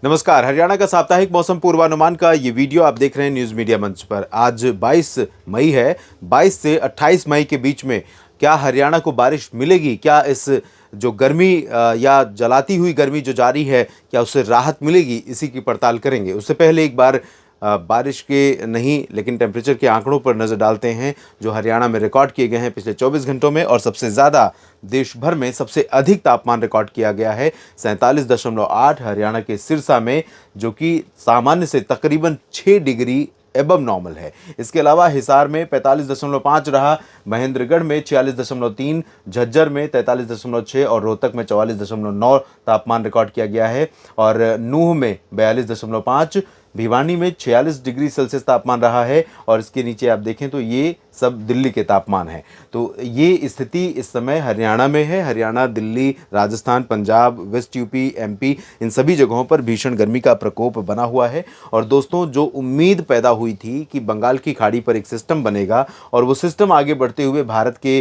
नमस्कार। हरियाणा का साप्ताहिक मौसम पूर्वानुमान का ये वीडियो आप देख रहे हैं न्यूज़ मीडिया मंच पर। आज 22 मई है। 22 से 28 मई के बीच में क्या हरियाणा को बारिश मिलेगी? क्या इस जो गर्मी या जलाती हुई गर्मी जो जारी है, क्या उससे राहत मिलेगी? इसी की पड़ताल करेंगे। उससे पहले एक बार बारिश के नहीं लेकिन टेम्परेचर के आंकड़ों पर नज़र डालते हैं जो हरियाणा में रिकॉर्ड किए गए हैं पिछले 24 घंटों में। और सबसे ज़्यादा देश भर में सबसे अधिक तापमान रिकॉर्ड किया गया है 47.8 हरियाणा के सिरसा में, जो कि सामान्य से तकरीबन 6 डिग्री एबव नॉर्मल है। इसके अलावा हिसार में 45.5 रहा, महेंद्रगढ़ में 46.3, झज्जर में 43.6 और रोहतक में 44.9 तापमान रिकॉर्ड किया गया है। और नूह में 42.5, भिवानी में 46 डिग्री सेल्सियस तापमान रहा है। और इसके नीचे आप देखें तो ये सब दिल्ली के तापमान है। तो ये स्थिति इस समय हरियाणा में है। Haryana, Delhi, Rajasthan, Punjab, west UP, MP, इन सभी जगहों पर भीषण गर्मी का प्रकोप बना हुआ है। और दोस्तों, जो उम्मीद पैदा हुई थी कि बंगाल की खाड़ी पर एक सिस्टम बनेगा और वो सिस्टम आगे बढ़ते हुए भारत के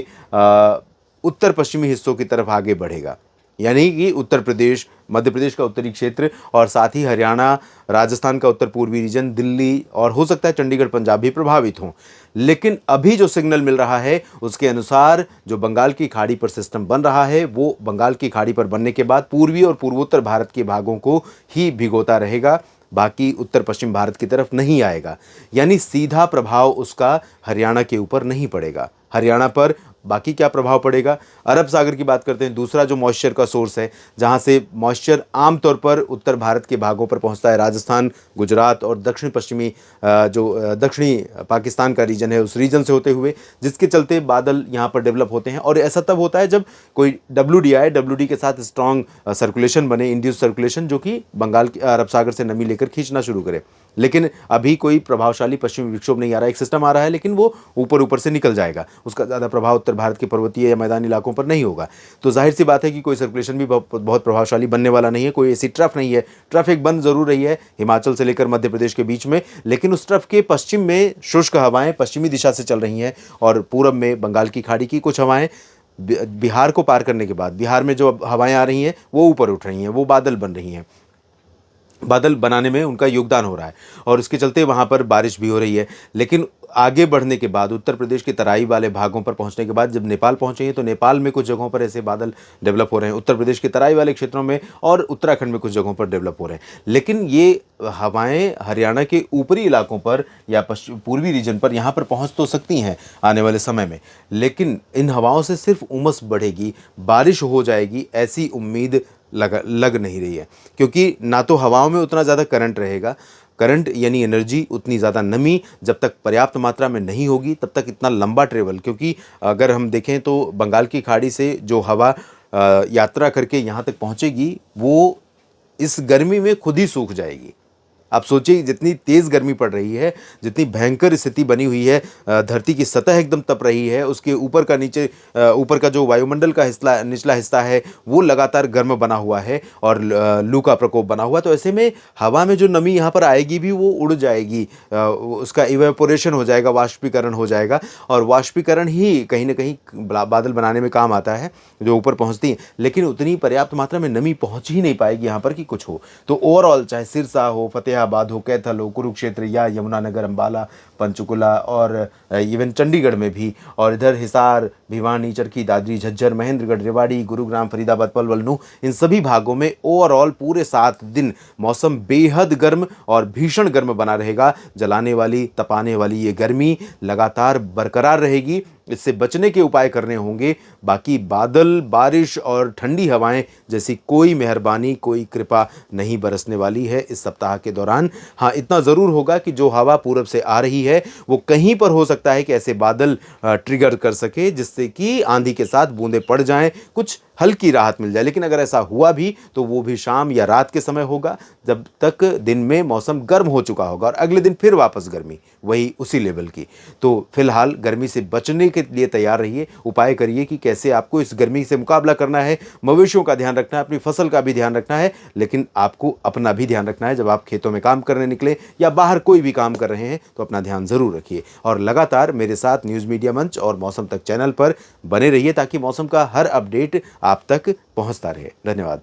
उत्तर पश्चिमी हिस्सों की तरफ आगे बढ़ेगा, यानी कि उत्तर प्रदेश, मध्य प्रदेश का उत्तरी क्षेत्र और साथ ही हरियाणा, राजस्थान का उत्तर पूर्वी रीजन, दिल्ली और हो सकता है चंडीगढ़, पंजाब भी प्रभावित हों। लेकिन अभी जो सिग्नल मिल रहा है उसके अनुसार जो बंगाल की खाड़ी पर सिस्टम बन रहा है वो बंगाल की खाड़ी पर बनने के बाद पूर्वी और पूर्वोत्तर भारत के भागों को ही भिगोता रहेगा, बाकी उत्तर पश्चिम भारत की तरफ नहीं आएगा। यानी सीधा प्रभाव उसका हरियाणा के ऊपर नहीं पड़ेगा। हरियाणा पर बाकी क्या प्रभाव पड़ेगा? अरब सागर की बात करते हैं, दूसरा जो मॉइस्चर का सोर्स है, जहां से मॉइस्चर आमतौर पर उत्तर भारत के भागों पर पहुंचता है, राजस्थान, गुजरात और दक्षिण पश्चिमी जो दक्षिणी पाकिस्तान का रीजन है उस रीजन से होते हुए, जिसके चलते बादल यहां पर डेवलप होते हैं। और ऐसा तब होता है जब कोई WD आए, WD के साथ स्ट्रॉन्ग सर्कुलेशन बने, इंड्यूस सर्कुलेशन, जो कि बंगाल के अरब सागर से नमी लेकर खींचना शुरू करे। लेकिन अभी कोई प्रभावशाली पश्चिमी विक्षोभ नहीं आ रहा है। एक सिस्टम आ रहा है लेकिन वो ऊपर ऊपर से निकल जाएगा, उसका ज़्यादा प्रभाव उत्तर भारत के पर्वतीय या मैदानी इलाकों पर नहीं होगा। तो जाहिर सी बात है कि कोई सर्कुलेशन भी बहुत प्रभावशाली बनने वाला नहीं है। कोई ऐसी ट्रफ नहीं है। ट्रफ एक बन जरूर रही है हिमाचल से लेकर मध्य प्रदेश के बीच में, लेकिन उस ट्रफ के पश्चिम में शुष्क हवाएं पश्चिमी दिशा से चल रही हैं और पूरब में बंगाल की खाड़ी की कुछ हवाएं बिहार को पार करने के बाद बिहार में जो हवाएं आ रही हैं वो ऊपर उठ रही हैं, वो बादल बन रही हैं, बादल बनाने में उनका योगदान हो रहा है और उसके चलते वहाँ पर बारिश भी हो रही है। लेकिन आगे बढ़ने के बाद उत्तर प्रदेश के तराई वाले भागों पर पहुंचने के बाद जब नेपाल पहुंचेंगे तो नेपाल में कुछ जगहों पर ऐसे बादल डेवलप हो रहे हैं, उत्तर प्रदेश के तराई वाले क्षेत्रों में और उत्तराखंड में कुछ जगहों पर डेवलप हो रहे हैं। लेकिन ये हवाएं हरियाणा के ऊपरी इलाकों पर या पश्चिम पूर्वी रीजन पर यहाँ पर पहुँच तो सकती हैं आने वाले समय में, लेकिन इन हवाओं से सिर्फ उमस बढ़ेगी, बारिश हो जाएगी, ऐसी उम्मीद लग नहीं रही है। क्योंकि ना तो हवाओं में उतना ज़्यादा करंट रहेगा, करंट यानी एनर्जी, उतनी ज़्यादा नमी जब तक पर्याप्त मात्रा में नहीं होगी तब तक इतना लंबा ट्रेवल, क्योंकि अगर हम देखें तो बंगाल की खाड़ी से जो हवा यात्रा करके यहाँ तक पहुँचेगी वो इस गर्मी में खुद ही सूख जाएगी। आप सोचिए जितनी तेज़ गर्मी पड़ रही है, जितनी भयंकर स्थिति बनी हुई है, धरती की सतह एकदम तप रही है, उसके ऊपर का ऊपर का जो वायुमंडल का हिस्सा, निचला हिस्सा है वो लगातार गर्म बना हुआ है और लू का प्रकोप बना हुआ है। तो ऐसे में हवा में जो नमी यहाँ पर आएगी भी वो उड़ जाएगी, उसका इवेपोरेशन हो जाएगा, वाष्पीकरण हो जाएगा और वाष्पीकरण ही कहीं ना कहीं बादल बनाने में काम आता है जो ऊपर पहुँचती है। लेकिन उतनी पर्याप्त मात्रा में नमी पहुँच ही नहीं पाएगी यहाँ पर कि कुछ हो। तो ओवरऑल चाहे सिरसा हो, फतेहाबाद हो, कैथल हो, कुरुक्षेत्र या यमुनानगर, अंबाला, पंचकुला और इवन चंडीगढ़ में भी, और इधर हिसार, भिवानी, चरखी दादरी, झज्जर, महेंद्रगढ़, रेवाड़ी, गुरुग्राम, फरीदाबाद, पलवल, नूह, इन सभी भागों में ओवरऑल पूरे 7 दिन मौसम बेहद गर्म और भीषण गर्म बना रहेगा। जलाने वाली, तपाने वाली ये गर्मी लगातार बरकरार रहेगी। इससे बचने के उपाय करने होंगे। बाकी बादल, बारिश और ठंडी हवाएं जैसी कोई मेहरबानी, कोई कृपा नहीं बरसने वाली है इस सप्ताह के दौरान। हाँ, इतना ज़रूर होगा कि जो हवा पूरब से आ रही है वो कहीं पर हो सकता है कि ऐसे बादल ट्रिगर कर सके जिससे कि आंधी के साथ बूंदें पड़ जाएं, कुछ हल्की राहत मिल जाए। लेकिन अगर ऐसा हुआ भी तो वो भी शाम या रात के समय होगा, जब तक दिन में मौसम गर्म हो चुका होगा और अगले दिन फिर वापस गर्मी वही उसी लेवल की। तो फिलहाल गर्मी से बचने के लिए तैयार रहिए, उपाय करिए कि कैसे आपको इस गर्मी से मुकाबला करना है। मवेशियों का ध्यान रखना है, अपनी फसल का भी ध्यान रखना है, लेकिन आपको अपना भी ध्यान रखना है। जब आप खेतों में काम करने निकले या बाहर कोई भी काम कर रहे हैं तो अपना ध्यान जरूर रखिए और लगातार मेरे साथ न्यूज़ मीडिया मंच और मौसम तक चैनल पर बने रहिए ताकि मौसम का हर अपडेट आप तक पहुंचता रहे। धन्यवाद।